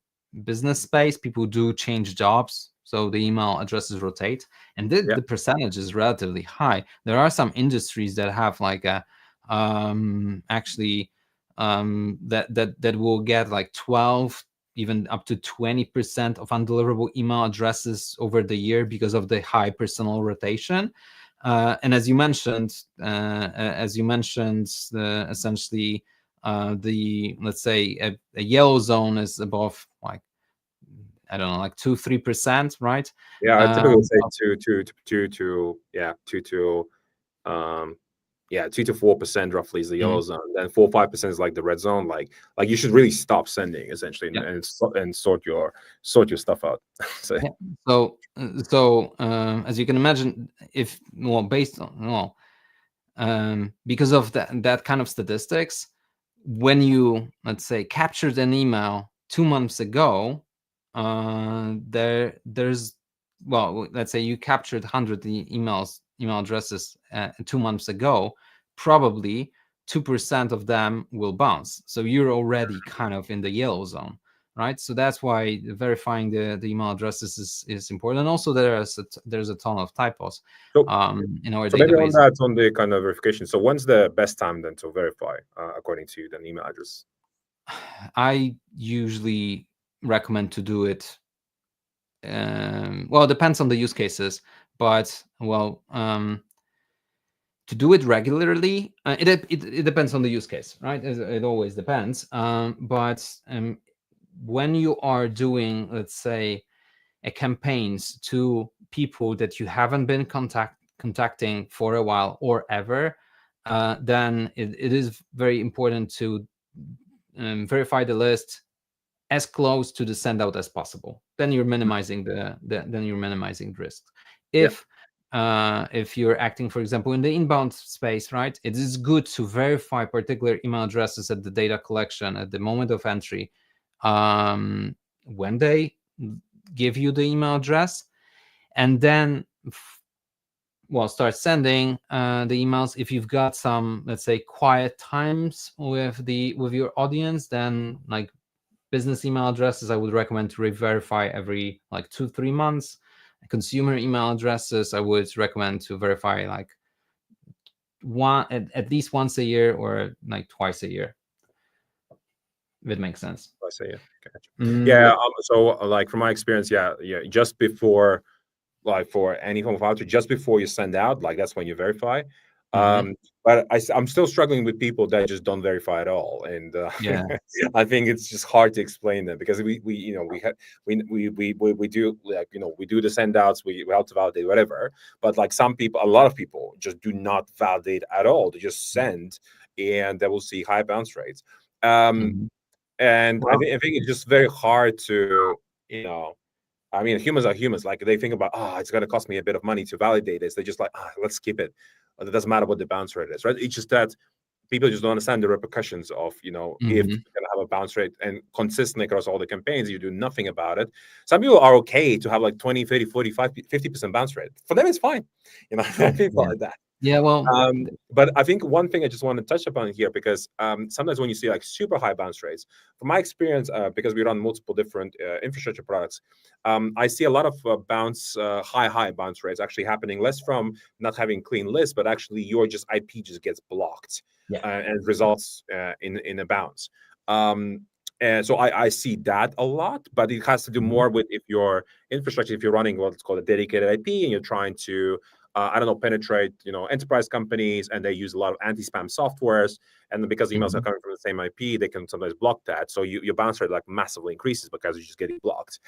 business space. People do change jobs, so the email addresses rotate, and the percentage is relatively high. There are some industries that have like a that will get like 12, even up to 20% of undeliverable email addresses over the year because of the high personal rotation. And as you mentioned, essentially, let's say a yellow zone is above, like, I don't know, like 2-3%, right? Yeah, I typically say 2 to 4% roughly is the yellow zone. Then 4-5% is like the red zone. Like you should really stop sending essentially and sort your stuff out. So as you can imagine, if based on because of that kind of statistics, when you, let's say, captured an email 2 months ago, there's, well, let's say you captured 100 email addresses 2 months ago, probably 2% of them will bounce. So you're already kind of in the yellow zone, right? So that's why verifying the email addresses is important. And also there's a ton of typos in our database. Maybe on that, on the kind of verification. So when's the best time then to verify according to the email address? I usually recommend to do it. Well, it depends on the use cases, but to do it regularly, it depends on the use case, right? It always depends. But when you are doing, let's say, campaigns to people that you haven't been contacting for a while or ever, then it is very important to verify the list as close to the send out as possible. Then you're minimizing the risk. If you're acting, for example, in the inbound space, right, it is good to verify particular email addresses at the data collection at the moment of entry, when they give you the email address, and then start sending the emails. If you've got some, let's say, quiet times with your audience, then like business email addresses, I would recommend to re-verify every like 2-3 months. Consumer email addresses, I would recommend to verify like at least once a year or like twice a year, if it makes sense. Twice a year. Gotcha. Yeah. So like from my experience, just before, like for any form of outreach, just before you send out, like that's when you verify. But I'm still struggling with people that just don't verify at all, and I think it's just hard to explain them, because we do, like, we do the send outs, we help to validate whatever, but like a lot of people just do not validate at all. They just send, and they will see high bounce rates. And I think it's just very hard to, I mean, humans are humans. Like, they think about, it's going to cost me a bit of money to validate this. They're just like, let's skip it. It doesn't matter what the bounce rate is, right? It's just that people just don't understand the repercussions of, if you're going to have a bounce rate and consistently across all the campaigns, you do nothing about it. Some people are okay to have like 20, 30, 45, 50% bounce rate. For them, it's fine. People like that. Yeah, well, but I think one thing I just want to touch upon here, because sometimes when you see like super high bounce rates, from my experience, because we run multiple different infrastructure products, I see a lot of high bounce rates actually happening less from not having clean lists, but actually your IP just gets blocked and results in a bounce. And so I see that a lot, but it has to do more with if your infrastructure, if you're running what's called a dedicated IP and you're trying to penetrate, enterprise companies, and they use a lot of anti-spam softwares. And because emails are coming from the same IP, they can sometimes block that. So your bounce rate like massively increases because you're just getting blocked.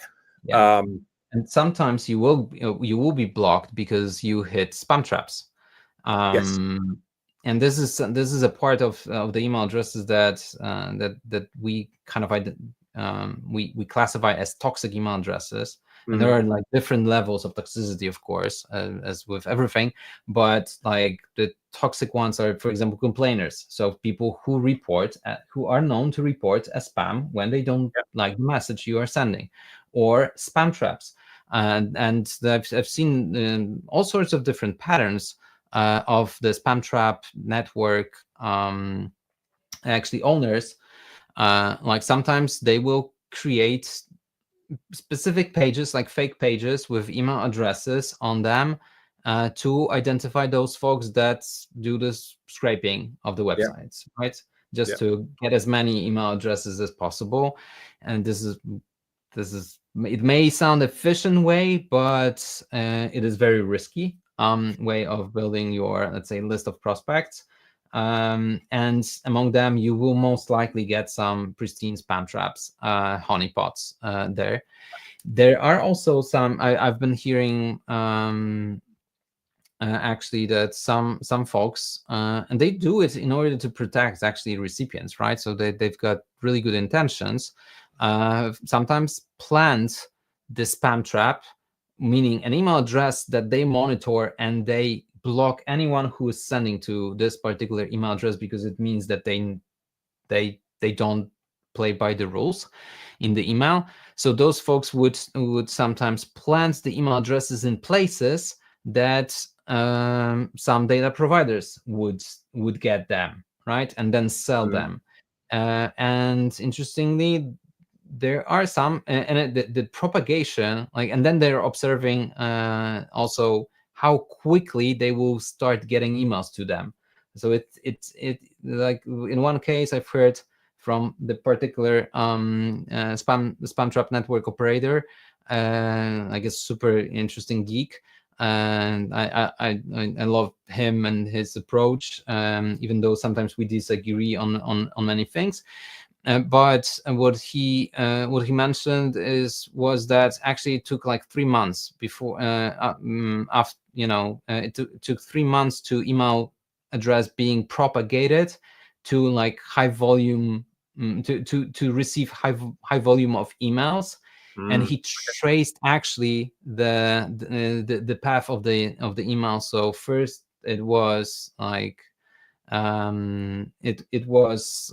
And sometimes you will be blocked because you hit spam traps. Yes. And this is a part of the email addresses that we kind of we classify as toxic email addresses. And there are like different levels of toxicity, of course, as with everything. But like the toxic ones are, for example, complainers. So people who who are known to report as spam when they don't like the message you are sending, or spam traps. And I've seen all sorts of different patterns of the spam trap network. Actually, owners, like sometimes they will create specific pages, like fake pages with email addresses on them, to identify those folks that do this scraping of the websites, right? Just to get as many email addresses as possible. And this is it may sound efficient way, but it is very risky way of building your, let's say, list of prospects. And among them, you will most likely get some pristine spam traps, honeypots there. There are also some, I've been hearing actually that some folks, and they do it in order to protect actually recipients, right? So they've got really good intentions, sometimes plant the spam trap, meaning an email address that they monitor, and they block anyone who is sending to this particular email address, because it means that they don't play by the rules in the email. So those folks would sometimes plant the email addresses in places that some data providers would get them, right, and then sell them. And interestingly, there are some, and the propagation, like, and then they're observing also how quickly they will start getting emails to them. So it like in one case I've heard from the particular spam trap network operator, like a super interesting geek, and I love him and his approach, even though sometimes we disagree on many things. But what he mentioned was that actually it took like 3 months before it took 3 months to email address being propagated to like high volume, to receive high volume of emails. And he traced actually the path of the email. So first it was like it was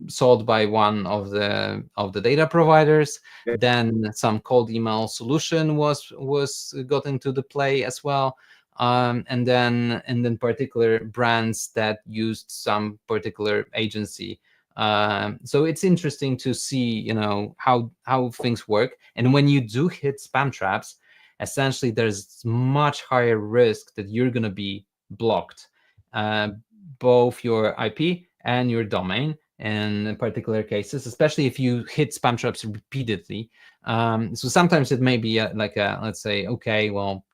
sold by one of the data providers. Then some cold email solution was got into the play as well. And then particular brands that used some particular agency. So it's interesting to see, how things work. And when you do hit spam traps, essentially there's much higher risk that you're going to be blocked, both your IP and your domain in particular cases, especially if you hit spam traps repeatedly. So sometimes it may be let's say, okay, well,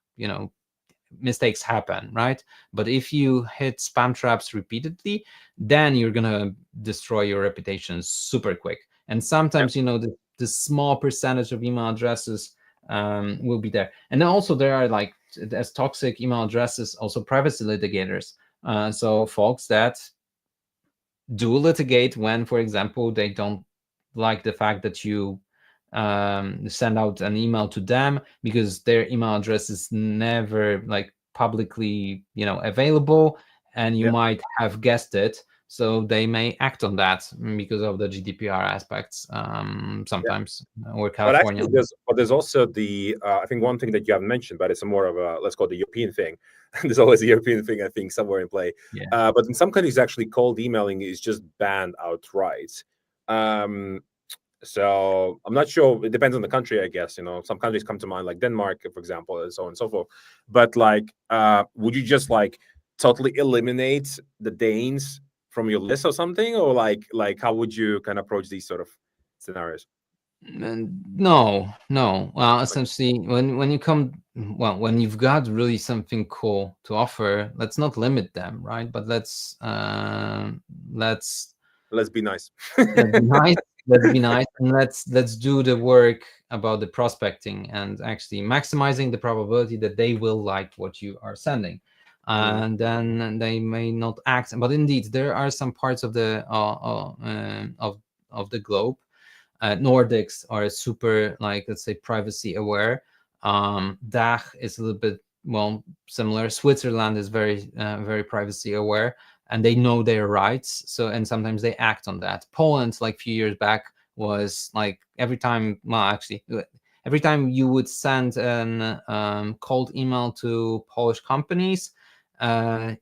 mistakes happen, right? But if you hit spam traps repeatedly, then you're gonna destroy your reputation super quick. And sometimes, the small percentage of email addresses will be there. And then also there are like, as toxic email addresses, also privacy litigators. So folks that do litigate when, for example, they don't like the fact that you send out an email to them because their email address is never like publicly available, and you might have guessed it, so they may act on that because of the GDPR aspects sometimes, or California. But there's also the I think one thing that you haven't mentioned, but it's a more of a, let's call it the European thing. There's always a European thing, I think, somewhere in play. But in some countries, actually, cold emailing is just banned outright. So I'm not sure. It depends on the country, I guess. Some countries come to mind, like Denmark, for example, and so on and so forth. But like, would you just like totally eliminate the Danes from your list or something, or like how would you kind of approach these sort of scenarios? No. Well, essentially, when you've got really something cool to offer, let's not limit them, right? But let's be nice. Let's be nice, and let's do the work about the prospecting and actually maximizing the probability that they will like what you are sending. And then they may not act. But indeed, there are some parts of the of the globe. Nordics are super, like, let's say, privacy aware. DACH is a little bit similar. Switzerland is very very privacy aware, and they know their rights. So, and sometimes they act on that. Poland, like a few years back, was like every time you would send an cold email to Polish companies,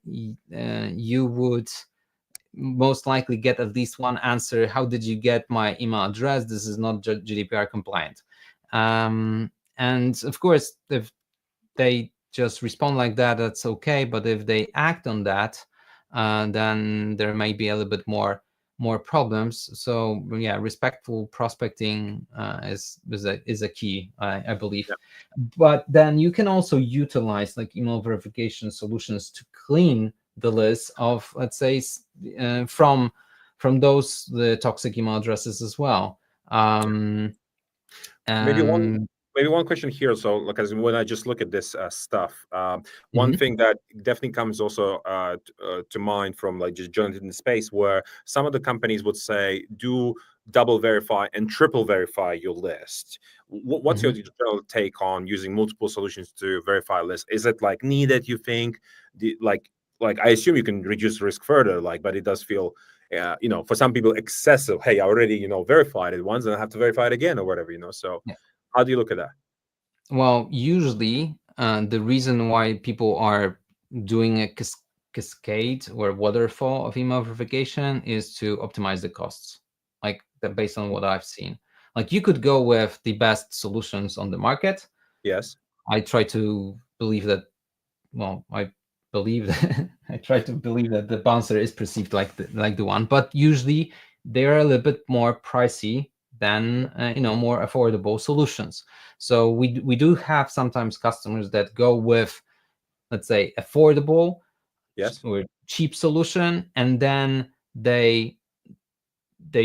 you would most likely get at least one answer: how did you get my email address? This is not GDPR compliant. And of course, if they just respond like that, that's okay. But if they act on that, then there may be a little bit more problems. So yeah, respectful prospecting is a key, I believe. But then you can also utilize like email verification solutions to clean the list of, let's say, from the toxic email addresses as well. Maybe one question here. So, like, as when I just look at this stuff, one thing that definitely comes also to mind from like just joining in the space, where some of the companies would say, do double verify and triple verify your list. What's your general take on using multiple solutions to verify a list? Is it like needed, you think? Like I assume you can reduce risk further, but it does feel, for some people excessive. Hey, I already, verified it once and I have to verify it again or whatever, So how do you look at that? Well, usually the reason why people are doing a cascade or waterfall of email verification is to optimize the costs, like based on what I've seen. Like, you could go with the best solutions on the market. Yes. I try to believe that, I try to believe that the bouncer is perceived like the one, but usually they're a little bit more pricey than more affordable solutions. So we do have sometimes customers that go with, let's say, affordable, or cheap solution, and then they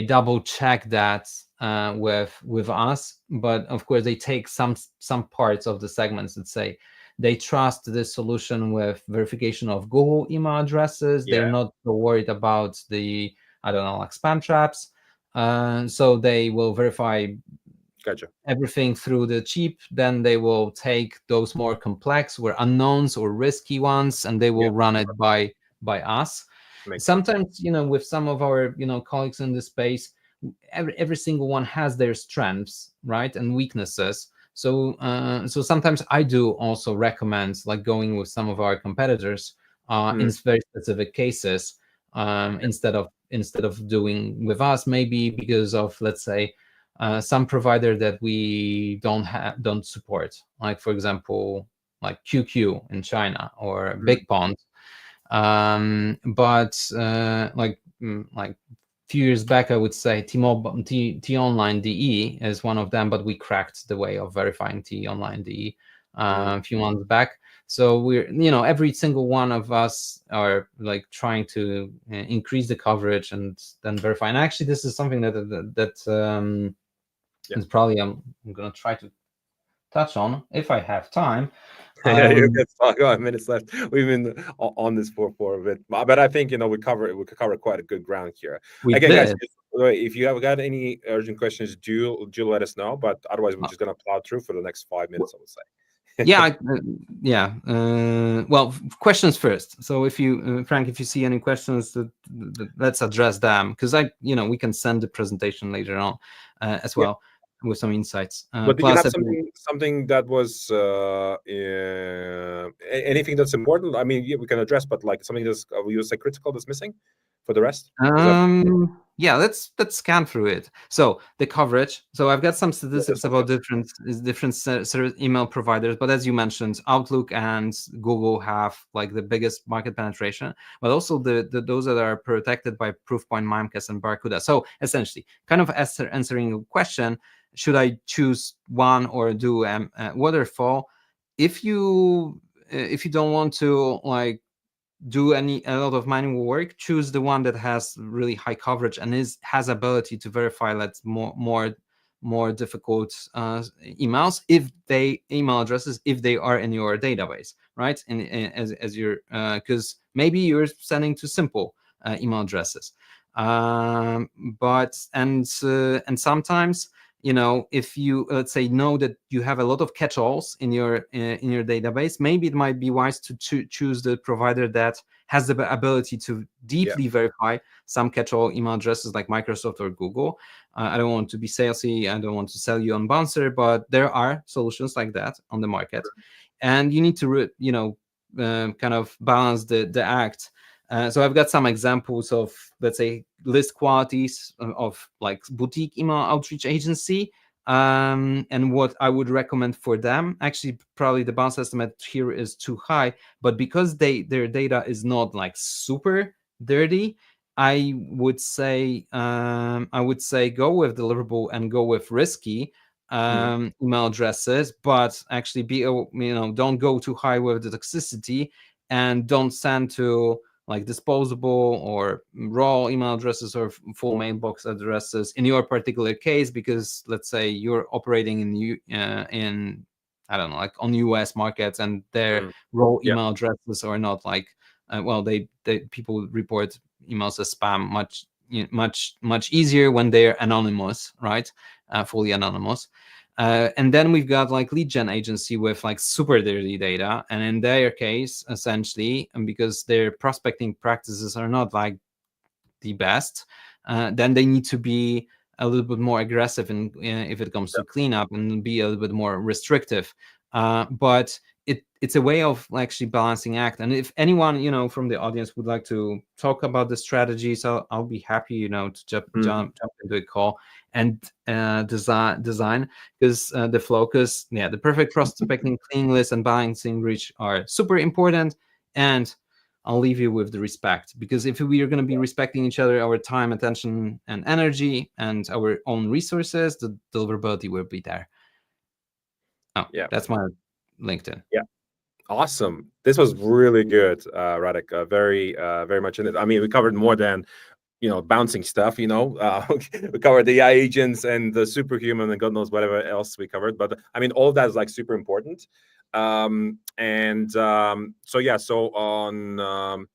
double check that with us. But of course, they take some parts of the segments, let's say, They trust this solution with verification of Google email addresses. They're not so worried about the, I don't know, like spam traps. So they will verify everything through the cheap. Then they will take those more complex or unknowns or risky ones, and they will run it by us. Sometimes, with some of our, colleagues in this space, every single one has their strengths, right, and weaknesses. So sometimes I do also recommend like going with some of our competitors in very specific cases, instead of doing with us, maybe because of, let's say, some provider that we don't support, like for example, like QQ in China or BigPond. But like few years back, I would say T-Mobile, T-Online DE is one of them, but we cracked the way of verifying T-Online DE a few months back. So we're, every single one of us are like trying to increase the coverage and then verify. And actually, this is something that is probably I'm going to try to touch on if I have time. Yeah, you get 5 minutes left. We've been on this for a bit, but I think we cover quite a good ground here. Again, guys, if you have got any urgent questions, do let us know. But otherwise, we're just gonna plow through for the next 5 minutes, I would say. Well, questions first. So if you, Frank, if you see any questions, let's address them, because we can send the presentation later on as well. With some insights. But did you have something that was anything that's important? I mean, we can address, but like something that's you say critical that's missing for the rest? Yeah, let's scan through it. So the coverage. So I've got some statistics about different email providers, but as you mentioned, Outlook and Google have like the biggest market penetration, but also those that are protected by Proofpoint, Mimecast, and Barracuda. So essentially, kind of answering the question, should I choose one or do waterfall? If you don't want to like do a lot of manual work, choose the one that has really high coverage and has ability to verify more difficult emails email addresses if they are in your database, right? And as you're because maybe you're sending to simple email addresses, but sometimes if you let's say know that you have a lot of catch-alls in your database, maybe it might be wise to choose the provider that has the ability to deeply verify some catch-all email addresses like Microsoft or Google. I don't want to be salesy, I don't want to sell you on Bouncer, but there are solutions like that on the market, and you need to kind of balance the act. So I've got some examples of, let's say, list qualities of like boutique email outreach agency, and what I would recommend for them. Actually, probably the bounce estimate here is too high, but because their data is not like super dirty, I would say go with deliverable and go with risky email addresses, but actually don't go too high with the toxicity, and don't send to like disposable or raw email addresses or full mailbox addresses in your particular case, because let's say you're operating in I don't know, like on US markets, and their raw email addresses are not like they people report emails as spam much easier when they're anonymous, right? Fully anonymous. And then we've got like lead gen agency with like super dirty data, and in their case, essentially, and because their prospecting practices are not like the best, then they need to be a little bit more aggressive if it comes to cleanup, and be a little bit more restrictive. But it's a way of actually balancing act. And if anyone from the audience would like to talk about the strategies, I'll be happy to jump into a call and design, because the focus, the perfect prospecting, clean list, and balancing reach are super important. And I'll leave you with the respect, because if we are going to be respecting each other, our time, attention, and energy, and our own resources, the deliverability will be there. That's my LinkedIn. Awesome. This was really good, Radek. Very much in it. I mean, we covered more than bouncing stuff. We covered the AI agents and the superhuman and God knows whatever else we covered. But I mean, all of that is like super important. So yeah, so on.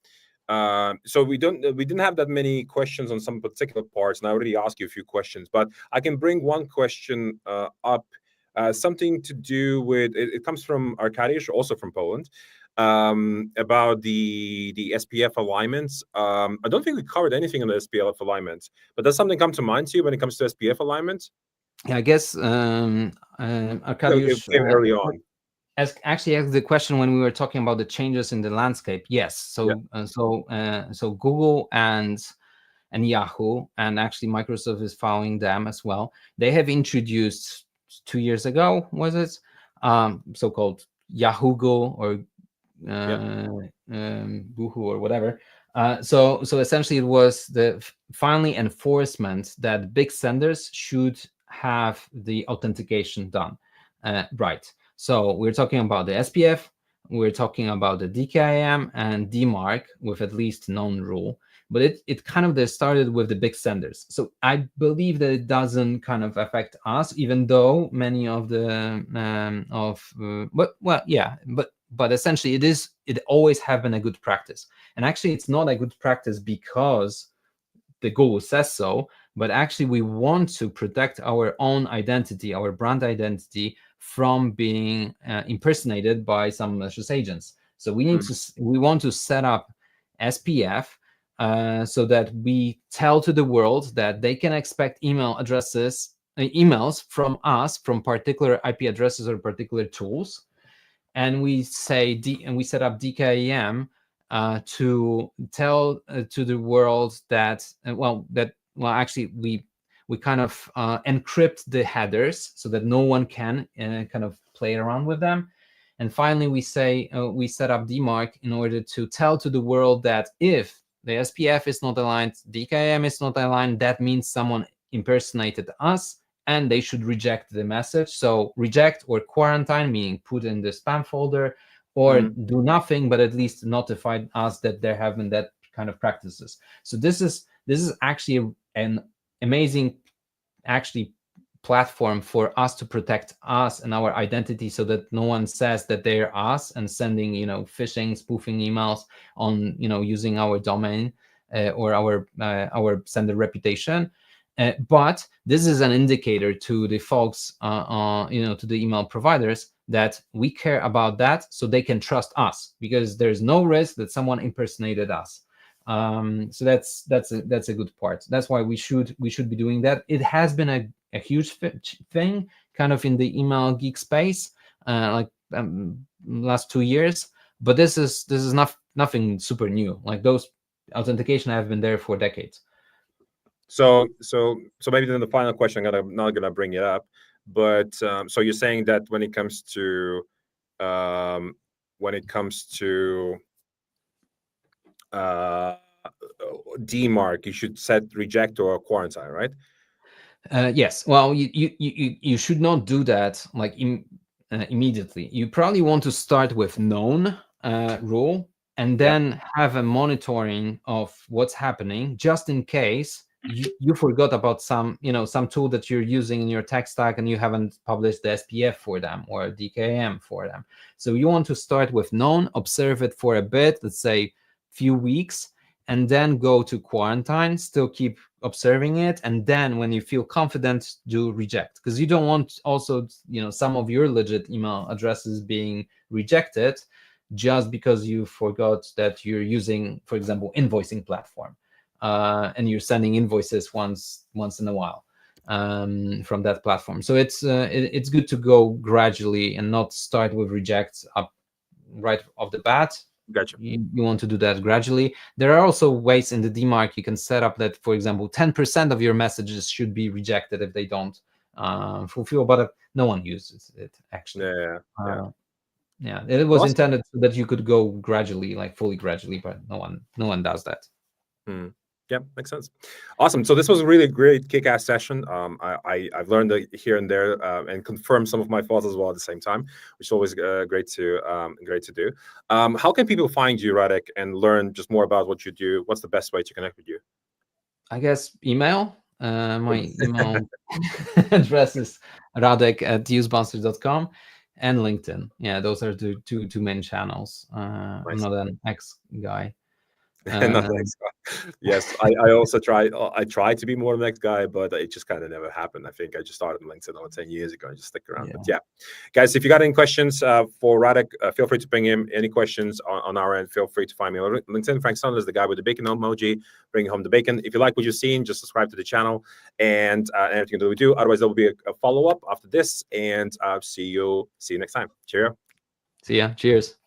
So we didn't have that many questions on some particular parts, and I already asked you a few questions, but I can bring one question up. Something to do with it comes from Arkadiusz, also from Poland, about the SPF alignments. I don't think we covered anything on the SPF alignments, but does something come to mind to you when it comes to SPF alignments? Yeah, I guess Arkadiusz Came early on. actually asked the question when we were talking about the changes in the landscape. Yes, so so Google and Yahoo, and actually Microsoft is following them as well. They have introduced 2 years ago, was it, so-called Yahoo Go or Boohoo or whatever. So essentially, it was the finally enforcement that big senders should have the authentication done right. So we're talking about the SPF, we're talking about the DKIM and DMARC with at least known rule. But it kind of started with the big senders. So I believe that it doesn't kind of affect us, even though many of the but essentially it always have been a good practice. And actually it's not a good practice because the Google says so, but actually we want to protect our own identity, our brand identity, from being impersonated by some malicious agents. So we want to set up SPF so that we tell to the world that they can expect emails from us from particular IP addresses or particular tools, and we say we set up DKIM to tell to the world that actually we kind of encrypt the headers so that no one can kind of play around with them. And finally, we say we set up DMARC in order to tell to the world that if the SPF is not aligned, DKIM is not aligned, that means someone impersonated us, and they should reject the message. So reject or quarantine, meaning put in the spam folder, or do nothing, but at least notify us that there have been that kind of practices. So this is actually an amazing platform for us to protect us and our identity, so that no one says that they're us and sending phishing, spoofing emails on using our domain or our sender reputation. But this is an indicator to the folks to the email providers that we care about that, so they can trust us, because there's no risk that someone impersonated us. So that's a good part. That's why we should be doing that. It has been a huge thing kind of in the email geek space last 2 years, but this is nothing super new. Like, those authentication have been there for decades. So maybe then the final question, I'm not gonna bring it up, but so you're saying that when it comes to DMARC, you should set reject or quarantine, right? Yes. Well, you should not do that like immediately. You probably want to start with known rule, and then have a monitoring of what's happening, just in case you forgot about some tool that you're using in your tech stack and you haven't published the SPF for them or DKIM for them. So you want to start with known, observe it for a bit, let's say few weeks, and then go to quarantine, still keep observing it, and then when you feel confident, do reject, because you don't want also some of your legit email addresses being rejected just because you forgot that you're using, for example, invoicing platform. And you're sending invoices once in a while from that platform. So it's good to go gradually and not start with rejects up right off the bat. Gotcha. You want to do that gradually. There are also ways in the DMARC you can set up that, for example, 10% of your messages should be rejected if they don't fulfill, but no one uses it actually. Yeah, it was intended so that you could go gradually, like fully gradually, but no one does that. Yeah, makes sense. Awesome. So this was a really great kick-ass session. I've learned here and there and confirmed some of my thoughts as well at the same time, which is always great to do. How can people find you, Radek, and learn just more about what you do? What's the best way to connect with you? I guess email. My email address is radek@usebouncers.com. and LinkedIn. Yeah, those are the two main channels. I'm Nice. not an X guy. Not the next guy. Yes, I also try. I try to be more the next guy, but it just kind of never happened. I think I just started on LinkedIn over 10 years ago and just stick around. Yeah. But yeah, guys, if you got any questions for Radek, feel free to ping him. Any questions on our end, feel free to find me on LinkedIn. Frank Sanders, the guy with the bacon emoji, bring home the bacon. If you like what you're seeing, just subscribe to the channel and everything that we do. Otherwise, there will be a follow up after this, and see you next time. Cheerio. See ya. Cheers.